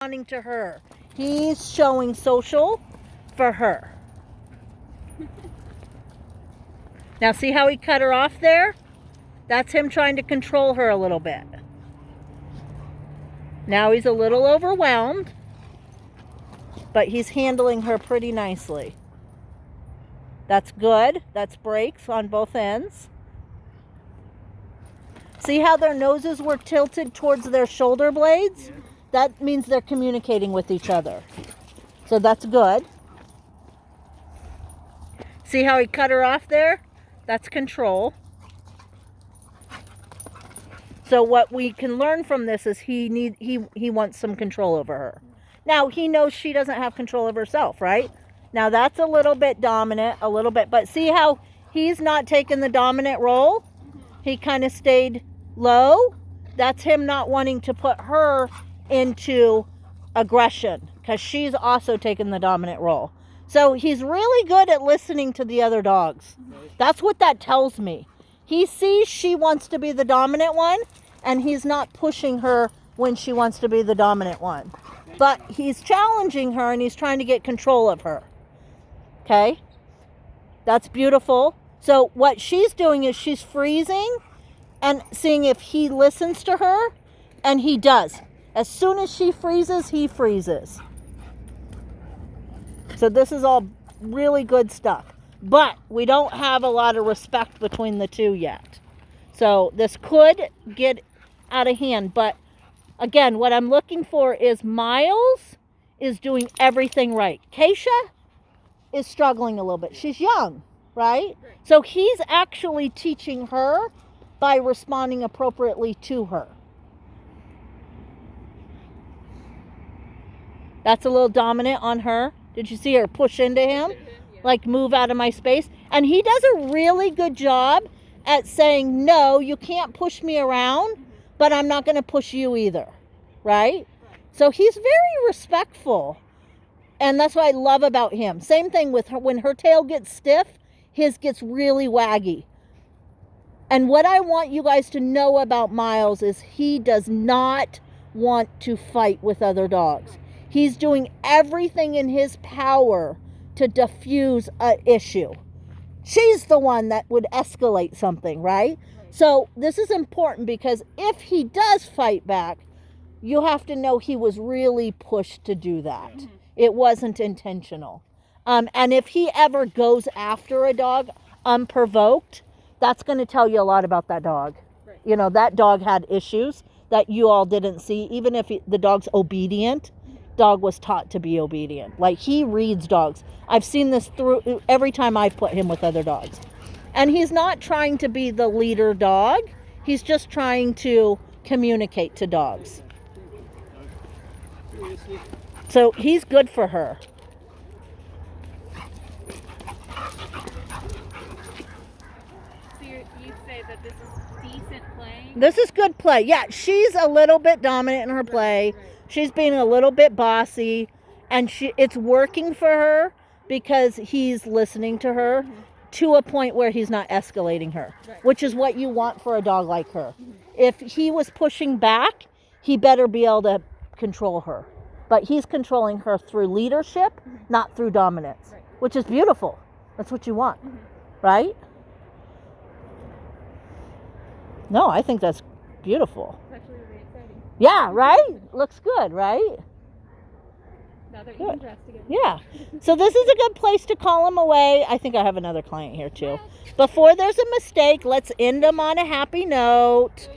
responding to her. He's showing social for her. Now see how he cut her off there? That's him trying to control her a little bit. Now he's a little overwhelmed, but he's handling her pretty nicely. That's good. That's breaks on both ends. See how their noses were tilted towards their shoulder blades? Yeah. That means they're communicating with each other. So that's good. See how he cut her off there? That's control. So what we can learn from this is he wants some control over her. Now he knows she doesn't have control of herself, right? Now that's a little bit dominant, a little bit, but see how he's not taking the dominant role? He kind of stayed low. That's him not wanting to put her into aggression because she's also taking the dominant role. So he's really good at listening to the other dogs. That's what that tells me. He sees she wants to be the dominant one, and he's not pushing her when she wants to be the dominant one. But he's challenging her, and he's trying to get control of her. Okay? That's beautiful. So what she's doing is she's freezing and seeing if he listens to her, and he does. As soon as she freezes, he freezes. So this is all really good stuff. But we don't have a lot of respect between the two yet. So this could get out of hand. But again, what I'm looking for is Miles is doing everything right. Kasha is struggling a little bit. She's young, right? So he's actually teaching her by responding appropriately to her. That's a little dominant on her. Did you see her push into him? Like, move out of my space. And he does a really good job at saying, no, you can't push me around, but I'm not going to push you either. Right? So he's very respectful. And that's what I love about him. Same thing with her. When her tail gets stiff, his gets really waggy. And what I want you guys to know about Miles is he does not want to fight with other dogs. He's doing everything in his power to diffuse an issue. She's the one that would escalate something, right? So this is important because if he does fight back, you have to know he was really pushed to do that. It wasn't intentional. And if he ever goes after a dog unprovoked, that's going to tell you a lot about that dog. You know, that dog had issues that you all didn't see. Even if the dog's obedient, dog was taught to be obedient. Like, he reads dogs. I've seen this through every time I've put him with other dogs. And he's not trying to be the leader dog. He's just trying to communicate to dogs. So he's good for her. So you say that this is decent play? This is good play. Yeah, she's a little bit dominant in her play. Right. She's being a little bit bossy, and it's working for her because he's listening to her to a point where he's not escalating her, which is what you want for a dog like her. If he was pushing back, he better be able to control her. But he's controlling her through leadership, not through dominance, which is beautiful. That's what you want, right? No, I think that's beautiful. It's actually really exciting. Yeah, right? Looks good, right? Now they're even dressed together. Yeah. So this is a good place to call him away. I think I have another client here too. Before there's a mistake, let's end them on a happy note.